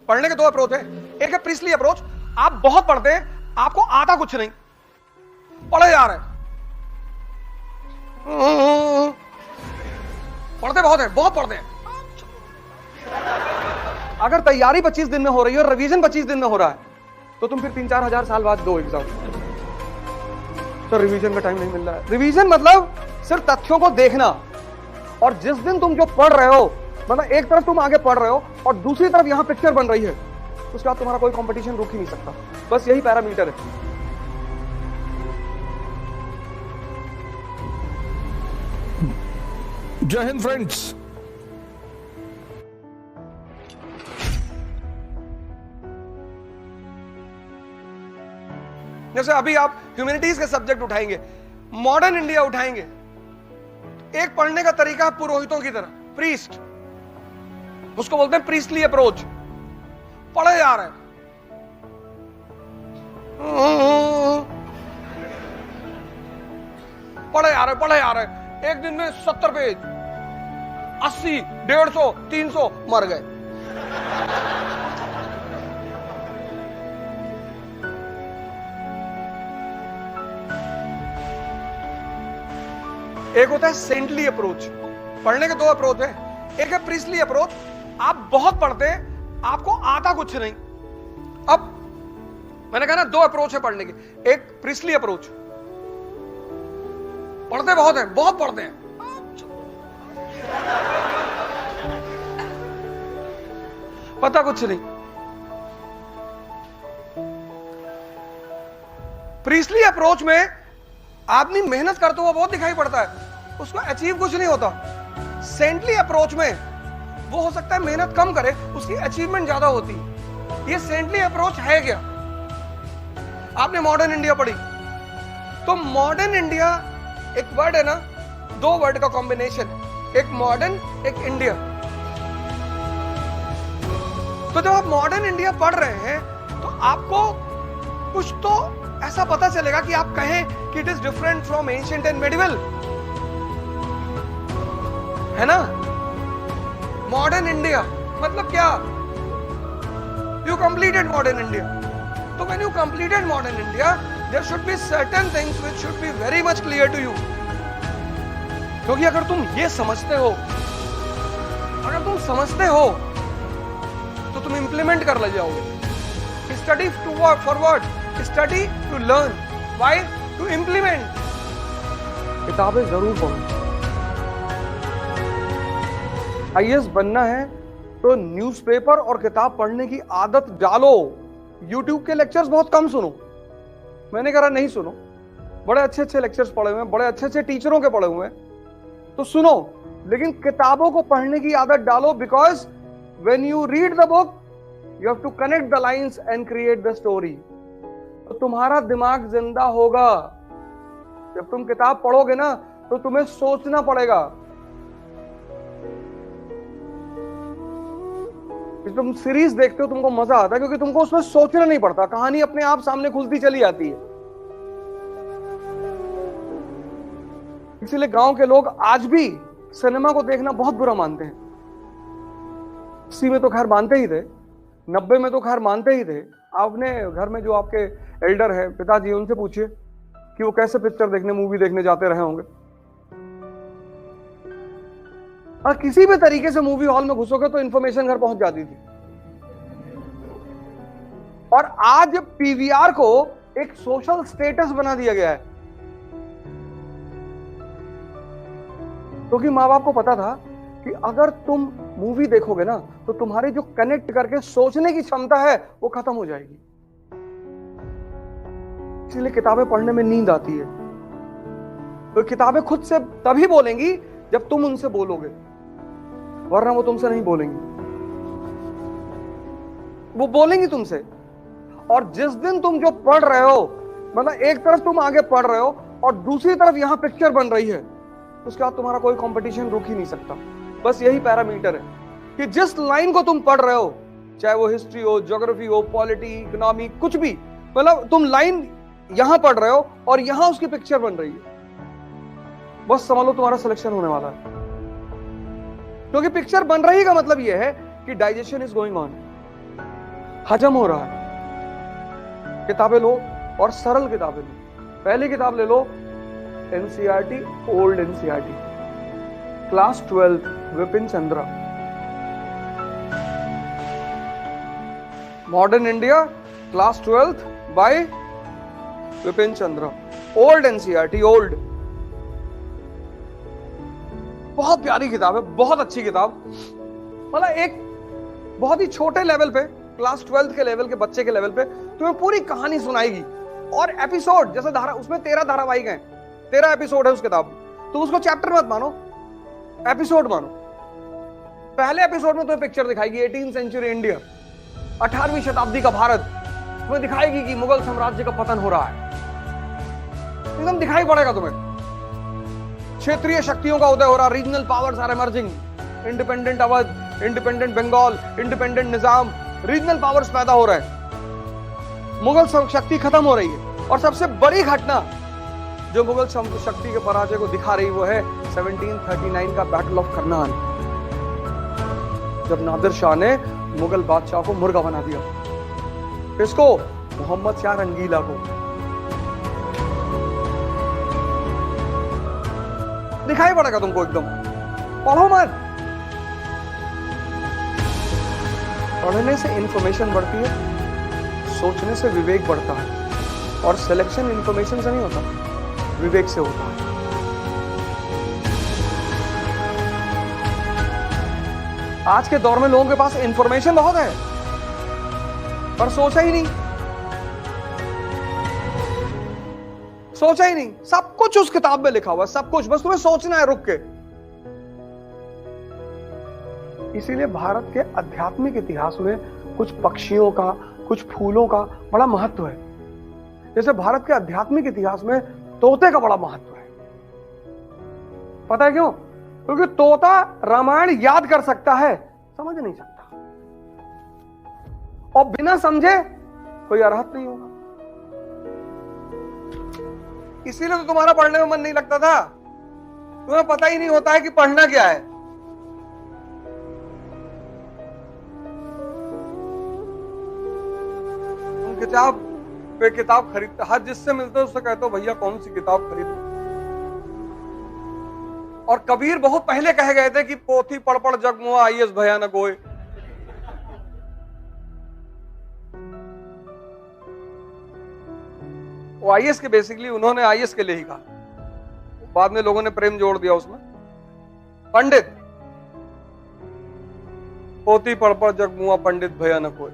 पढ़ने के दो अप्रोच है। एक है प्रीस्टली अप्रोच, आप बहुत पढ़ते हैं, आपको आता कुछ नहीं, पढ़े जा रहे हैं, पढ़ते बहुत है, बहुत पढ़ते हैं। अगर तैयारी 25 दिन में हो रही है और रिवीजन 25 दिन में हो रहा है, तो तुम फिर 3-4 हजार साल बाद दो एग्जाम। तो रिवीजन का टाइम नहीं मिल रहा है। रिवीजन मतलब सिर्फ तथ्यों को देखना, और जिस दिन तुम जो पढ़ रहे हो, मतलब एक तरफ तुम आगे पढ़ रहे हो और दूसरी तरफ यहां पिक्चर बन रही है, उसके बाद तुम्हारा कोई कंपटीशन रुक ही नहीं सकता। बस यही पैरामीटर है। जय हिंद फ्रेंड्स। जैसे अभी आप ह्यूमैनिटीज के सब्जेक्ट उठाएंगे, मॉडर्न इंडिया उठाएंगे, एक पढ़ने का तरीका है पुरोहितों की तरह, प्रीस्ट, उसको बोलते हैं प्रीस्टली अप्रोच। पढ़े जा रहे हैं, पढ़े जा रहे हैं, एक दिन में 70 पेज, 80, 150, 300 मर गए। एक होता है सेंटली अप्रोच। पढ़ने के दो अप्रोच है। एक है प्रीस्टली अप्रोच, आप बहुत पढ़ते हैं, आपको आता कुछ नहीं। अब मैंने कहा ना, दो अप्रोच है पढ़ने के। एक प्रीस्टली अप्रोच, पढ़ते बहुत हैं, बहुत पढ़ते हैं, पता कुछ नहीं। प्रीस्टली अप्रोच में आदमी मेहनत करते हुआ बहुत दिखाई पड़ता है, उसको अचीव कुछ नहीं होता। सेंटली अप्रोच में वो हो सकता है मेहनत कम करे, उसकी अचीवमेंट ज्यादा होती। ये सेंटली अप्रोच है क्या? आपने मॉडर्न इंडिया पढ़ी, तो मॉडर्न इंडिया एक वर्ड है ना, दो वर्ड का कॉम्बिनेशन है, एक मॉडर्न, एक इंडिया। तो जब आप मॉडर्न इंडिया पढ़ रहे हैं, तो आपको कुछ तो ऐसा पता चलेगा कि आप कहें कि it is different from ancient and medieval, है ना। मॉडर्न इंडिया मतलब क्या? You completed modern India. तो when you completed modern India, there should be certain things which should be very much clear to you. क्योंकि अगर तुम ये समझते हो, तो तुम इंप्लीमेंट कर ले जाओगे। Study for what? Study to learn, why? To implement. किताबें जरूर पढ़ो। आईएएस बनना है तो न्यूज़पेपर और किताब पढ़ने की आदत डालो। यूट्यूब के लेक्चर्स बहुत कम सुनो, मैंने कहा नहीं सुनो, बड़े अच्छे अच्छे लेक्चर्स पढ़े हुए हैं, बड़े अच्छे अच्छे टीचरों के पढ़े हुए हैं, तो सुनो, लेकिन किताबों को पढ़ने की आदत डालो। Because when you read the book, you have to connect the lines and create the story. तो तुम्हारा दिमाग जिंदा होगा। जब तुम किताब पढ़ोगे ना, तो तुम्हें सोचना पड़ेगा। तुम सीरीज देखते हो, तुमको मजा आता है क्योंकि तुमको उसमें सोचना नहीं पड़ता, कहानी अपने आप सामने खुलती चली आती है। इसीलिए गांव के लोग आज भी सिनेमा को देखना बहुत बुरा मानते हैं। 80 में तो खैर मानते ही थे, 90 में तो खैर मानते ही थे। आपने घर में जो आपके एल्डर है, पिताजी, उनसे पूछिए कि वो कैसे पिक्चर देखने, मूवी देखने जाते रहे होंगे। और किसी भी तरीके से मूवी हॉल में घुसोगे तो इंफॉर्मेशन घर पहुंच जाती थी। और आज पीवीआर को एक सोशल स्टेटस बना दिया गया है, क्योंकि माँ बाप को पता था कि अगर तुम मूवी देखोगे ना, तो तुम्हारी जो कनेक्ट करके सोचने की क्षमता है वो खत्म हो जाएगी। इसलिए किताबें पढ़ने में नींद आती है। तो किताबें खुद से तभी बोलेंगी जब तुम उनसे बोलोगे, वरना वो तुमसे नहीं बोलेंगी। वो बोलेंगी तुमसे। और जिस दिन तुम जो पढ़ रहे हो, मतलब एक तरफ तुम आगे पढ़ रहे हो और दूसरी तरफ यहां पिक्चर बन रही है, उसके बाद तुम्हारा कोई कंपटीशन रुक ही नहीं सकता। बस यही पैरामीटर है कि जिस लाइन को तुम पढ़ रहे हो, चाहे वो हिस्ट्री हो, ज्योग्राफी हो, पॉलिटी, इकोनॉमी, कुछ भी, मतलब तुम लाइन यहां पढ़ रहे हो और यहां उसकी पिक्चर बन रही है, बस समझ लो तुम्हारा सिलेक्शन होने वाला है। क्योंकि पिक्चर बन रही का मतलब यह है कि डाइजेशन इज गोइंग ऑन। हजम हो रहा है। किताबें लो और सरल किताबें लो। पहली किताब ले लो NCERT, old NCERT, class 12 Vipin Chandra, modern India class 12 by Vipin Chandra, old NCERT, old. बहुत प्यारी किताब है, बहुत अच्छी किताब। मतलब एक बहुत ही छोटे लेवल पे, क्लास 12 के लेवल के बच्चे के लेवल पे तुम्हें पूरी कहानी सुनाएगी। और एपिसोड जैसे उसमें 13 धारावाहिक हैं, 13 एपिसोड है उस किताब में। तो उसको चैप्टर मत मानो, एपिसोड मानो। पहले एपिसोड में तुम्हें पिक्चर दिखाएगी 18वीं सेंचुरी इंडिया, 18वीं शताब्दी का भारत। तुम्हें दिखाएगी कि मुगल साम्राज्य का पतन हो रहा है, एकदम दिखाई पड़ेगा तुम्हें। क्षेत्रीय शक्तियों का उदय हो रहा, regional powers are emerging, independent Awadh, independent Bengal, independent Nizam, regional powers पैदा हो रहे हैं। मुगल शक्ति खत्म हो रही है। और सबसे बड़ी घटना जो मुगल शक्ति के पराजय को दिखा रही वो है 1739 का बैटल ऑफ करनाल, जब नादिर शाह ने मुगल बादशाह को मुर्गा बना दिया। किसको? मोहम्मद शाह रंगीला को। दिखाई पड़ेगा तुमको एकदम। पढ़ो मत। पढ़ने से इंफॉर्मेशन बढ़ती है, सोचने से विवेक बढ़ता है। और सिलेक्शन इंफॉर्मेशन से नहीं होता, विवेक से होता है। आज के दौर में लोगों के पास इंफॉर्मेशन बहुत है, पर सोचा ही नहीं, सोचा ही नहीं। सब कुछ उस किताब में लिखा हुआ है, सब कुछ, बस तुम्हें सोचना है रुक के। इसीलिए भारत के आध्यात्मिक इतिहास में कुछ पक्षियों का, कुछ फूलों का बड़ा महत्व है। जैसे भारत के आध्यात्मिक इतिहास में तोते का बड़ा महत्व है। पता है क्यों? क्योंकि तोता रामायण याद कर सकता है, समझ नहीं सकता, और बिना समझे कोई अर्हत नहीं होगा। इसीलिए तो तुम्हारा पढ़ने में मन नहीं लगता था। तुम्हें पता ही नहीं होता है कि पढ़ना क्या है। तुम किताब पे किताब खरीदते, हर जिससे मिलते हो उससे कहते हो भैया कौन सी किताब खरीदो। और कबीर बहुत पहले कह गए थे कि पोथी पढ़ पढ़ जग मुआ आईएएस भयानक होए। वो आईएएस के बेसिकली उन्होंने आईएएस के लिए ही कहा, बाद में लोगों ने प्रेम जोड़ दिया उसमें। पंडित, पोथी पढ़ पढ़ जग मुआ पंडित भयानक होए।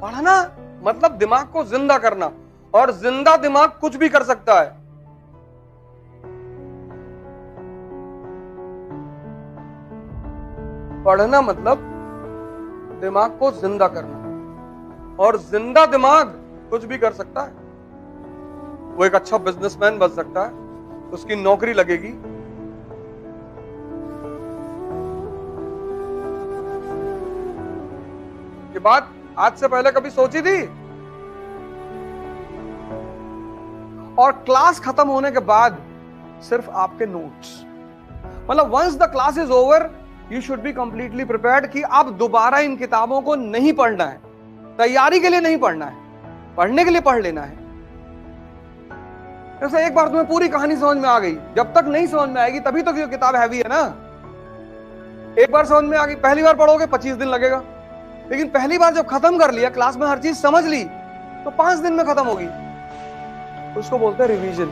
पढ़ना मतलब दिमाग को जिंदा करना, और जिंदा दिमाग कुछ भी कर सकता है। पढ़ना मतलब दिमाग को जिंदा करना, और जिंदा दिमाग कुछ भी कर सकता है। वो एक अच्छा बिजनेसमैन बन सकता है, उसकी नौकरी लगेगी। ये बात आज से पहले कभी सोची थी? और क्लास खत्म होने के बाद सिर्फ आपके नोट्स, मतलब once the class is over you should be completely prepared कि अब दोबारा इन किताबों को नहीं पढ़ना है। तैयारी के लिए नहीं पढ़ना है, पढ़ने के लिए पढ़ लेना है। जैसे एक बार तुम्हें पूरी कहानी समझ में आ गई, जब तक नहीं समझ में आएगी तभी तो ये किताब हैवी है ना। एक बार समझ में आ गई, पहली बार पढ़ोगे 25 दिन लगेगा, लेकिन पहली बार जब खत्म कर लिया, क्लास में हर चीज समझ ली, तो 5 दिन में खत्म होगी। उसको बोलते हैं रिवीजन।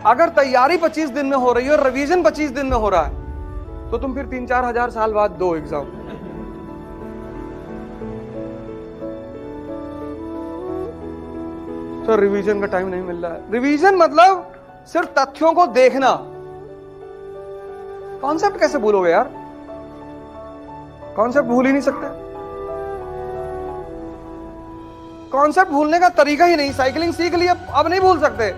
अगर तैयारी 25 दिन में हो रही है और रिवीजन 25 दिन में हो रहा है, तो तुम फिर 3-4 हजार साल बाद दो एग्जाम। तो रिवीजन का टाइम नहीं मिल रहा है। रिवीजन मतलब सिर्फ तथ्यों को देखना। कॉन्सेप्ट कैसे भूलोगे यार? कॉन्सेप्ट भूल ही नहीं सकते। कॉन्सेप्ट भूलने का तरीका ही नहीं। साइकिलिंग सीख लिया, अब नहीं भूल सकते।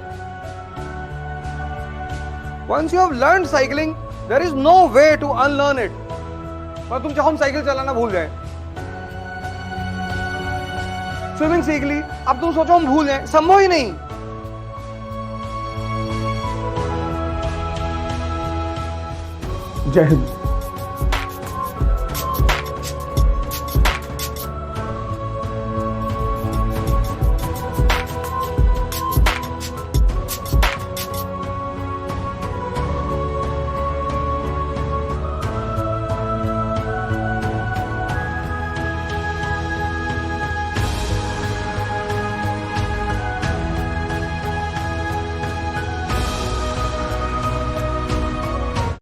Once you have learned cycling, there is no way to unlearn it. पर तुम चाहो हम साइकिल चलाना भूल जाए। स्विमिंग सीख ली, अब तुम सोचो हम भूल जाए, संभव ही नहीं। जय हिंद।